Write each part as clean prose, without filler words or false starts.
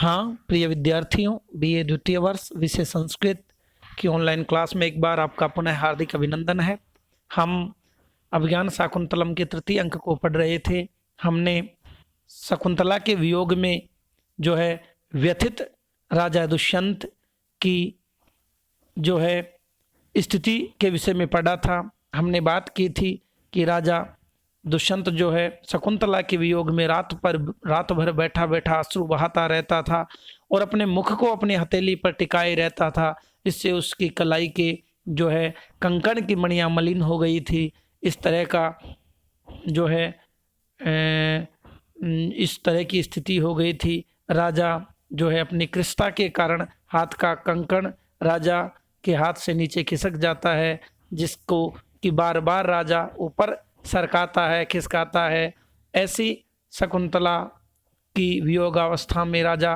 हाँ प्रिय विद्यार्थियों, बीए द्वितीय वर्ष विषय संस्कृत की ऑनलाइन क्लास में एक बार आपका पुनः हार्दिक अभिनंदन है। हम अभिज्ञान शाकुंतलम के तृतीय अंक को पढ़ रहे थे। हमने शकुंतला के वियोग में जो है व्यथित राजा दुष्यंत की जो है स्थिति के विषय में पढ़ा था। हमने बात की थी कि राजा दुष्यंत जो है शकुंतला के वियोग में रात भर बैठा बैठा अश्रु बहाता रहता था और अपने मुख को अपनी हथेली पर टिकाए रहता था। इससे उसकी कलाई के जो है कंकण की मणियां मलिन हो गई थी। इस तरह का जो है इस तरह की स्थिति हो गई थी। राजा जो है अपनी कृष्णता के कारण हाथ का कंकण राजा के हाथ से नीचे खिसक जाता है, जिसको कि बार बार राजा ऊपर सरकाता है, खिसकाता है। ऐसी शकुंतला की वियोगावस्था में राजा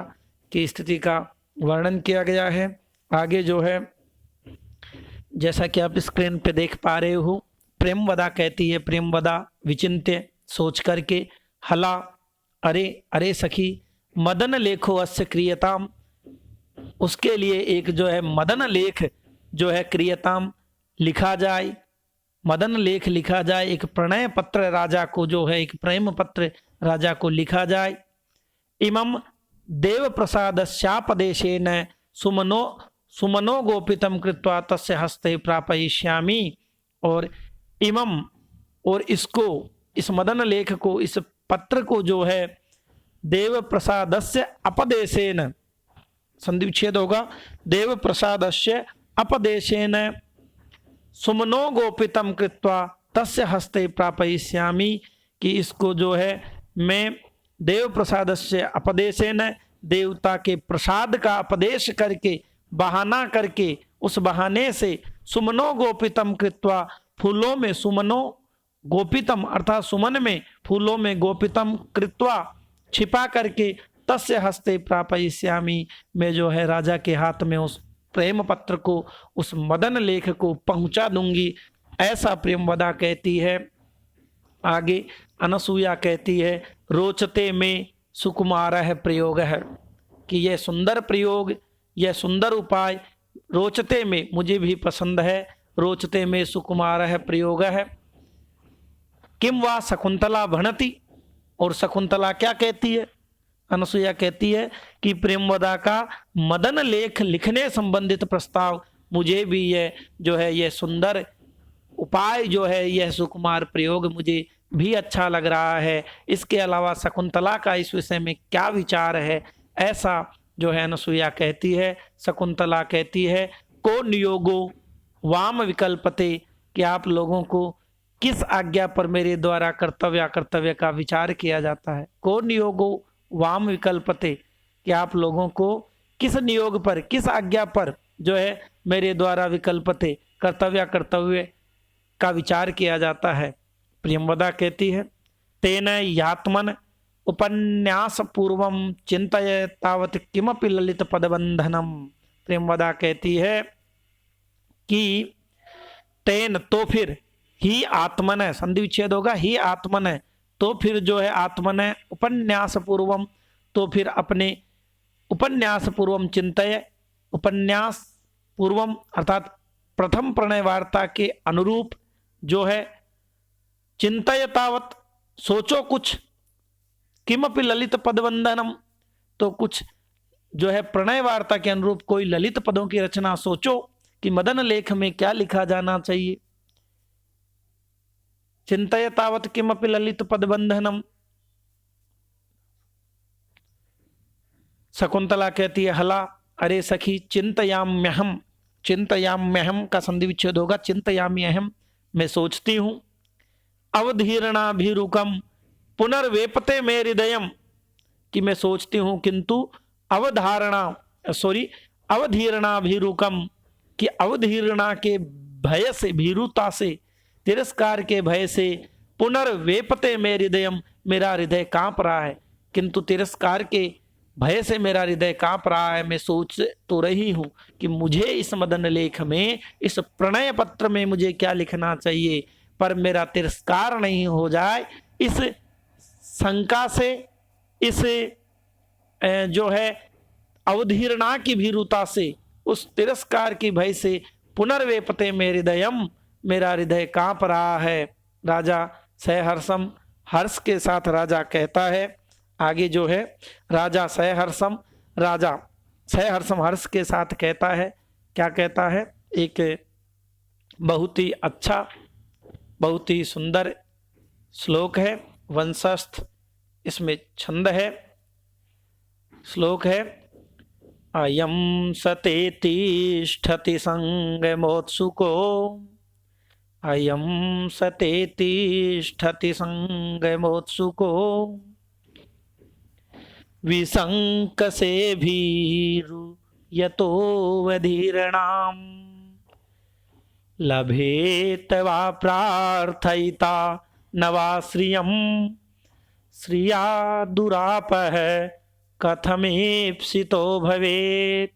की स्थिति का वर्णन किया गया है। आगे जो है जैसा कि आप स्क्रीन पे देख पा रहे हो, प्रेमवदा कहती है, प्रेमवदा विचिंत्य सोच करके, हला अरे अरे सखी मदन लेखो अस्य क्रियताम, उसके लिए एक जो है मदन लेख जो है क्रियताम लिखा जाए, मदन लेख लिखा जाए। एक प्रणय पत्र राजा को जो है एक प्रेम पत्र राजा को लिखा जाए। इमं देव प्रसादस्यापदेशेन सुमनो सुमनो गोपितम कृत्वा तस्य हस्ते प्रापयिष्यामि। और इमं और इसको, इस मदन लेख को, इस पत्र को जो है देव प्रसादस्य अपदेशेन, संधि विच्छेद होगा, देव प्रसादस्य अपदेशेन सुमनो गोपितम कृत्वा तस्य हस्ते प्रापयिष्यामि, कि इसको जो है मैं देव प्रसादस्य अपदेशेन, देवता के प्रसाद का उपदेश करके, बहाना करके, उस बहाने से सुमनो गोपितम कृत्वा, फूलों में सुमनो गोपितम अर्थात सुमन में, फूलों में गोपितम कृत्वा छिपा करके, तस्य हस्ते प्रापयिष्यामि, मैं जो है राजा के हाथ में उस प्रेम पत्र को, उस मदन लेख को पहुंचा दूंगी। ऐसा प्रेमवदा कहती है। आगे अनसुईया कहती है, रोचते में सुकुमार है प्रयोग है, कि यह सुंदर प्रयोग, यह सुंदर उपाय रोचते में मुझे भी पसंद है, रोचते में सुकुमार है प्रयोग है। किम वा शकुंतला भणति, और शकुंतला क्या कहती है? अनसुईया कहती है कि प्रेमवदा का मदन लेख लिखने संबंधित प्रस्ताव मुझे भी यह जो है यह सुंदर उपाय जो है यह सुकुमार प्रयोग मुझे भी अच्छा लग रहा है। इसके अलावा शकुंतला का इस विषय में क्या विचार है, ऐसा जो है अनसुईया कहती है। शकुंतला कहती है, को नियोगो वाम विकल्पते, कि आप लोगों को किस आज्ञा पर मेरे द्वारा कर्तव्य का विचार किया जाता है। को नियोगो वाम विकल्पते, कि आप लोगों को किस नियोग पर, किस आज्ञा पर जो है मेरे द्वारा विकल्पते कर्तव्य का विचार किया जाता है। प्रेमवदा कहती है, तेन यात्मन उपन्यास पूर्वम चिंतय तावत किमपि ललित पदबंधनम। प्रेमवदा कहती है कि तेन तो फिर, ही आत्मन है, संधि विच्छेद होगा, ही आत्मन है, तो फिर जो है आत्मन है, उपन्यास पूर्वम, तो फिर अपने उपन्यास पूर्वम चिंतय, उपन्यास पूर्वम अर्थात प्रथम प्रणय वार्ता के अनुरूप जो है चिंतय तावत, सोचो कुछ, किमपि ललित पदबंधनम, तो कुछ जो है प्रणय वार्ता के अनुरूप कोई ललित पदों की रचना सोचो कि मदन लेख में क्या लिखा जाना चाहिए। चिंतय तावत किमपि ललित पदबंधनम। शकुंतला कहती है, हला अरे सखी चिंतयाम्यहम, चिंतयाम्यहम का संधि विच्छेद होगा, चिंतयाम्यहम, मैं सोचती हूं। अवधीरणाभिरुकम पुनर्वेपते में हृदयम, कि मैं सोचती हूं किंतु अवधीरणाभिरुकम, कि अवधीरणा के भय से, भीरुता से, तिरस्कार के भय से, पुनर्वेपते में हृदयम, मेरा हृदय कांप रहा है, किंतु तिरस्कार के भय से मेरा हृदय कांप रहा है। मैं सोच तो रही हूं कि मुझे इस मदन लेख में, इस प्रणय पत्र में मुझे क्या लिखना चाहिए, पर मेरा तिरस्कार नहीं हो जाए, इस शंका से, इस जो है अवधीर्णा की भीरुता से, उस तिरस्कार की भय से पुनर्वेपते में हृदयम, मेरा हृदय कांप रहा है। राजा सहर्षम, हर्ष के साथ राजा कहता है। आगे जो है राजा सहर्षम, राजा सहर्षम हर्ष के साथ कहता है। क्या कहता है? एक बहुत ही अच्छा, बहुत ही सुंदर श्लोक है, वंशस्थ इसमें छंद है। श्लोक है, अयम सतेतिष्ठति संगमोत्सुको, अयम सतेतिष्ठति संगमोत्सुको, विसंकसे भीरु यतो वधीरणाम, लभेत वा प्रार्थयिता न वा श्रियम, श्रिया दुरापह कथमेप्सितो भवेत।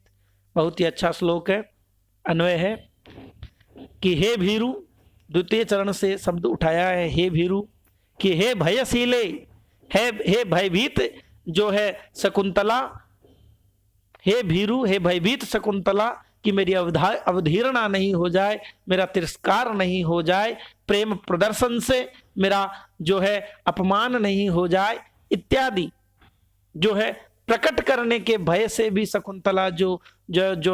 बहुत ही अच्छा श्लोक है। अन्वय है कि हे भीरु, द्वितीय चरण से शब्द उठाया है हे भीरु, कि हे भयशीले, हे भयभीत जो है शकुंतला, हे भीरु, हे भयभीत शकुंतला, कि मेरी अवधीरणा नहीं हो जाए, मेरा तिरस्कार नहीं हो जाए, प्रेम प्रदर्शन से मेरा जो है अपमान नहीं हो जाए, इत्यादि जो है प्रकट करने के भय से भी शकुंतला जो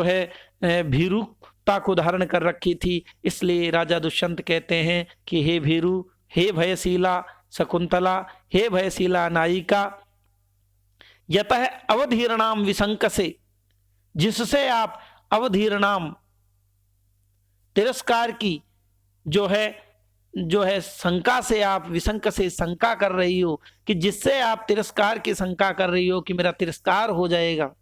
है भीरुता को धारण कर रखी थी। इसलिए राजा दुष्यंत कहते हैं कि हे भीरु, हे भयशीला शकुंतला, हे भयशीला नायिका, यतः अवधीरणाम विसंकसे, जिससे आप अवधीरणाम तिरस्कार की जो है शंका से, आप विसंक से शंका कर रही हो, कि जिससे आप तिरस्कार की शंका कर रही हो कि मेरा तिरस्कार हो जाएगा।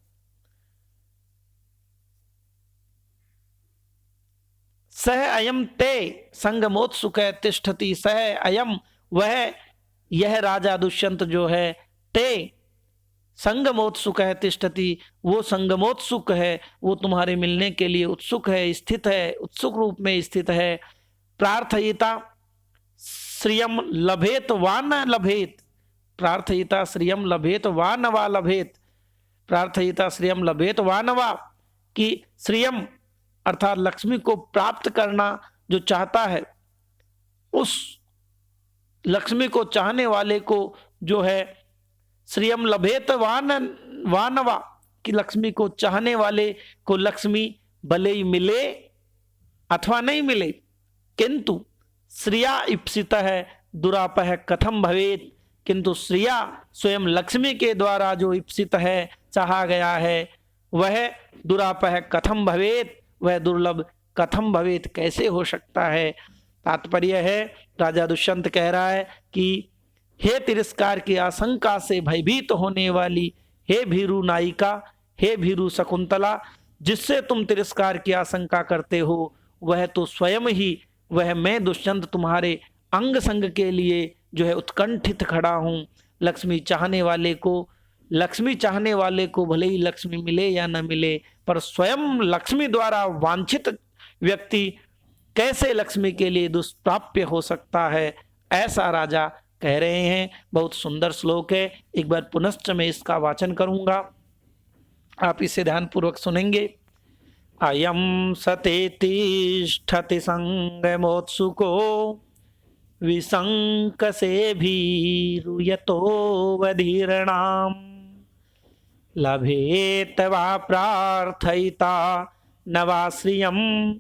सह अयम ते संगमोत्सुक तिष्ठति, सह अयम वह, यह राजा दुष्यंत जो है, ते संगमोत्सुक है तिष्ठति, वो संगमोत्सुक है, वो तुम्हारे मिलने के लिए उत्सुक है, स्थित है, उत्सुक रूप में स्थित है। प्रार्थयिता श्रियम लभेत वा न लभेत, प्रार्थयिता श्रियम लभेत वा न वा लभेत, प्रार्थयिता श्रियम लभेत वा न वा, कि श्रियम अर्थात लक्ष्मी को प्राप्त करना जो चाहता है, उस लक्ष्मी को चाहने वाले को जो है श्रियम लभेत वानवा, कि लक्ष्मी को चाहने वाले को लक्ष्मी भले ही मिले अथवा नहीं मिले, किंतु श्रिया इप्सित है दुरापह कथम भवेत, किंतु श्रिया स्वयं लक्ष्मी के द्वारा जो इप्सित है, चाहा गया है, वह दुरापह कथम भवेत, वह दुर्लभ कथम भवेत, कैसे हो सकता है। तात्पर्य है, राजा दुष्यंत कह रहा है कि हे तिरस्कार की आशंका से भयभीत होने वाली हे भीरु नायिका, हे भीरु शकुंतला, जिससे तुम तिरस्कार की आशंका करते हो, वह तो स्वयं ही, वह मैं दुष्यंत तुम्हारे अंग संग के लिए जो है उत्कंठित खड़ा हूं। लक्ष्मी चाहने वाले को भले ही लक्ष्मी मिले या न मिले, पर स्वयं लक्ष्मी द्वारा वांछित व्यक्ति कैसे लक्ष्मी के लिए दुष्प्राप्य हो सकता है, ऐसा राजा कह रहे हैं। बहुत सुंदर श्लोक है। एक बार पुनश्च मैं इसका वाचन करूंगा, आप इसे ध्यानपूर्वक सुनेंगे। अयम सतेतिष्ठति संगमोत्सुको, विसंकसे भीरु यतो वधीरणाम, लभेत वा प्रार्थयिता न वा श्रियम,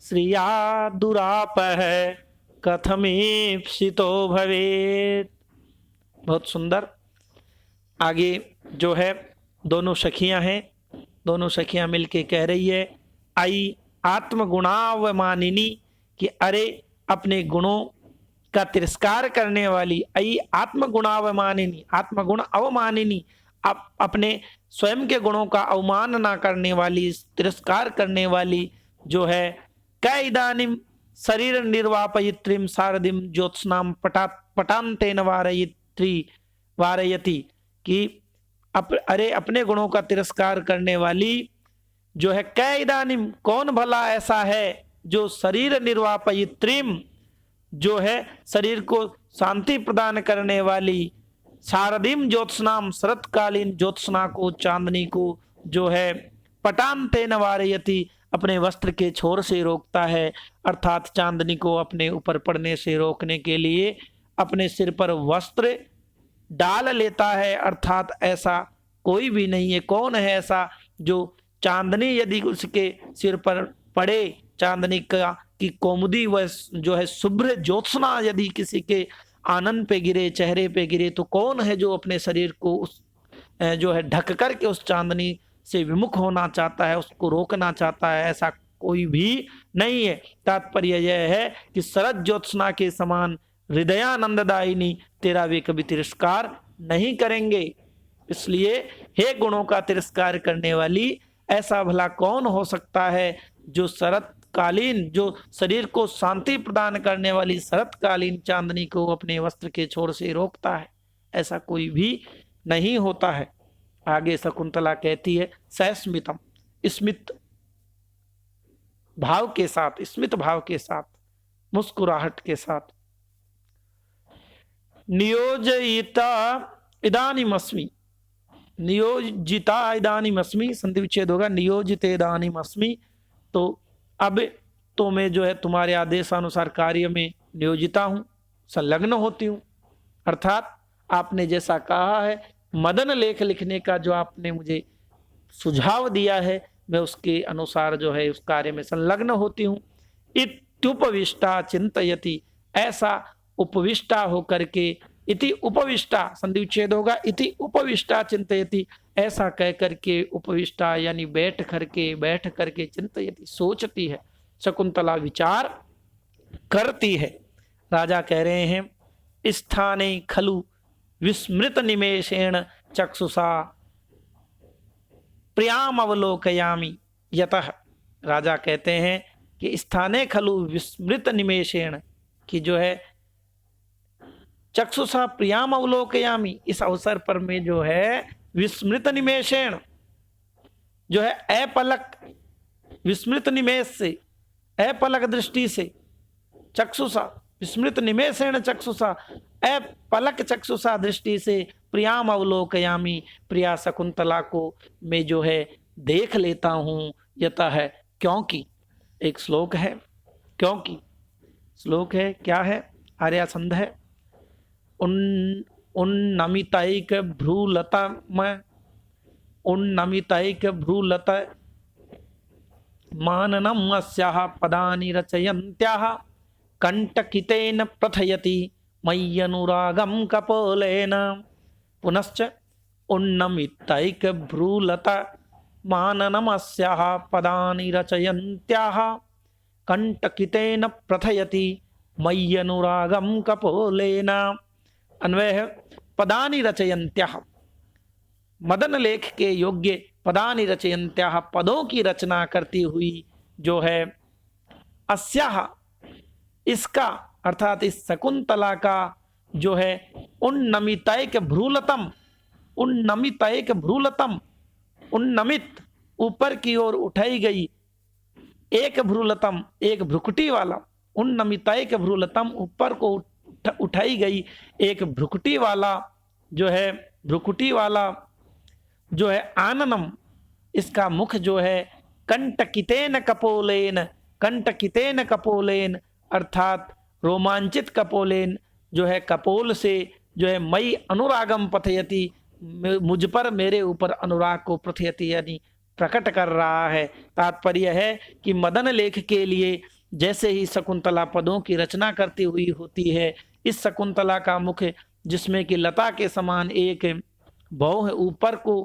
श्रिया दुरापह कथमेप्सितो भवेत। बहुत सुंदर। आगे जो है दोनों सखियां हैं, दोनों सखियां मिलके कह रही है, आई आत्मगुणावमानिनी, कि अरे अपने गुणों का तिरस्कार करने वाली, आई आत्मगुणावमानिनी, आत्मगुण अवमानिनी, अपने स्वयं के गुणों का अवमानना करने वाली, तिरस्कार करने वाली जो है, कै इदानीम शरीर निर्वापयित्रीम शारदिम ज्योत्स्नाम पटान्तेन वारयति, कि अरे अपने गुणों का तिरस्कार करने वाली जो है, कै इदानीम कौन भला ऐसा है जो शरीर निर्वापयित्रीम, जो है शरीर को शांति प्रदान करने वाली, शारदिम ज्योत्स्नाम शरतकालीन ज्योत्सना को, चांदनी को जो है पटान्तेन वारयति, अपने वस्त्र के छोर से रोकता है, अर्थात चांदनी को अपने ऊपर पड़ने से रोकने के लिए अपने सिर पर वस्त्र डाल लेता है। अर्थात ऐसा कोई भी नहीं है। कौन है ऐसा जो चांदनी यदि उसके सिर पर पड़े, चांदनी का की कौमुदी व जो है शुभ्र ज्योत्सना यदि किसी के आनंद पे गिरे, चेहरे पे गिरे, तो कौन है जो अपने शरीर को उस जो है ढक करके उस चांदनी से विमुख होना चाहता है, उसको रोकना चाहता है? ऐसा कोई भी नहीं है। तात्पर्य यह है कि शरद ज्योत्सना के समान हृदयानंददायिनी तेरा वे कभी तिरस्कार नहीं करेंगे। इसलिए हे गुणों का तिरस्कार करने वाली, ऐसा भला कौन हो सकता है जो शरतकालीन, जो शरीर को शांति प्रदान करने वाली शरतकालीन चांदनी को अपने वस्त्र के छोर से रोकता है? ऐसा कोई भी नहीं होता है। आगे शकुंतला कहती है सस्मितम, स्मित भाव के साथ, स्मित भाव के साथ, मुस्कुराहट के साथ, नियोजिता इदानीमस्मि, नियोजिता इदानीमस्मि, संधि विच्छेद होगा नियोजित इदानीमस्मि। तो अब तो मैं जो है तुम्हारे आदेशानुसार कार्य में नियोजिता हूं, संलग्न होती हूं। अर्थात आपने जैसा कहा है, मदन लेख लिखने का जो आपने मुझे सुझाव दिया है, मैं उसके अनुसार जो है उस कार्य में संलग्न होती हूँ। इत्युपविष्टा चिंतयति, ऐसा उपविष्टा होकर के, इति उपविष्टा संधि विच्छेद होगा, इति उपविष्टा चिंतयति, ऐसा कह करके उपविष्टा यानी बैठ करके चिंतयति सोचती है, शकुंतला विचार करती है। राजा कह रहे हैं स्थाने खलु विस्मृत निमेषेण चक्षुषा प्रियाम अवलोकयामि यतः। राजा कहते हैं कि स्थाने खलु विस्मृत निमेषेण, कि जो है चक्षुषा प्रियाम अवलोकयामि, इस अवसर पर मैं जो है विस्मृत निमेषेण, जो है अपलक, विस्मृत निमेष से, अपलक दृष्टि से, चक्षुषा विस्मृत निमेषेण चक्षुषा, अपलक चक्षुषा दृष्टि से, प्रियाम अवलोकयामी, प्रिया शकुंतला को मैं जो है देख लेता हूं। यतः है, क्योंकि, एक श्लोक है, क्योंकि श्लोक है, क्या है? आर्यासंध है। उन्नमितैक भ्रूलता में, उन्नमितैक भ्रूलता माननम अस्याः पदानि रचयन्त्याः कंटकितेन प्रथयति मयि अनुरागम कपोलेन। पुनश्च उन्नमितैक भ्रूलता माननमस्याः पदानि रचयन्त्याः कंटकितेन प्रथयति मयि अनुरागम कपोलेन। अन्वय है पदानि रचयन्त्याः, मदन लेख के योग्य पदानि रचयन्त्याः, पदों की रचना करती हुई जो है, अस्याः, इसका अर्थात इस शकुंतला का जो है, उन्नमितैक भ्रूलतम, उन्नमितैक भ्रूलतम, उन्नमित ऊपर की ओर उठाई गई, एक भ्रूलतम एक भ्रुकुटी वाला, उन्नमितैक भ्रूलतम ऊपर को उठाई गई एक भ्रुकुटी वाला जो है, भ्रुकुटी वाला जो है आननम, इसका मुख जो है, कंटकितेन कपोलेन, कंटकितेन कपोलेन, अर्थात रोमांचित कपोलेन, जो है कपोल से जो है मई अनुरागम पथयति, मुझ पर मेरे ऊपर अनुराग को प्रथयति यानी प्रकट कर रहा है। तात्पर्य है कि मदन लेख के लिए जैसे ही शकुंतला पदों की रचना करती हुई होती है, इस शकुंतला का मुख जिसमें कि लता के समान एक भौं ऊपर को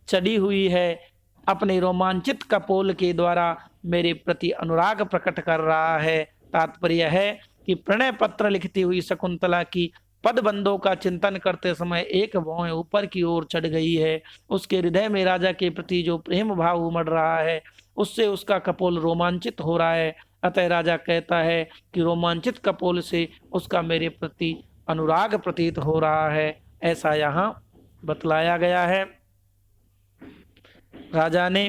चढ़ी हुई है, अपने रोमांचित कपोल के द्वारा मेरे प्रति अनुराग प्रकट कर रहा है। तात्पर्य है कि प्रणय पत्र लिखती हुई शकुंतला की पदबंधों का चिंतन करते समय एक भौं ऊपर की ओर चढ़ गई है, उसके हृदय में राजा के प्रति जो प्रेम भाव उमड़ रहा है, उससे उसका कपोल रोमांचित हो रहा है। अतः राजा कहता है कि रोमांचित कपोल से उसका मेरे प्रति अनुराग प्रतीत हो रहा है, ऐसा यहाँ बतलाया गया है। राजा ने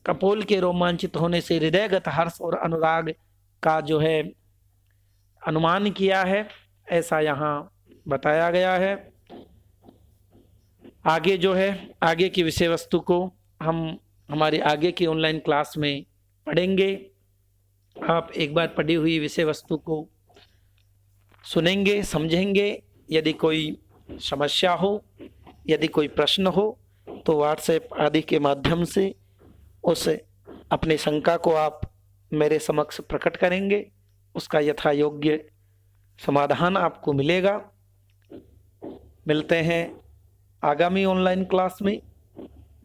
कपोल के रोमांचित होने से हृदयगत हर्ष और अनुराग का जो है अनुमान किया है, ऐसा यहाँ बताया गया है। आगे जो है, आगे की विषय वस्तु को हम हमारे आगे की ऑनलाइन क्लास में पढ़ेंगे। आप एक बार पढ़ी हुई विषय वस्तु को सुनेंगे, समझेंगे। यदि कोई समस्या हो, यदि कोई प्रश्न हो, तो व्हाट्सएप आदि के माध्यम से उस अपनी शंका को आप मेरे समक्ष प्रकट करेंगे। उसका यथा योग्य समाधान आपको मिलेगा। मिलते हैं आगामी ऑनलाइन क्लास में।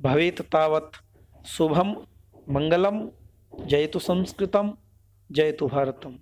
भवेत तावत शुभम मंगलम। जयतु संस्कृतम, जयतु भारतम।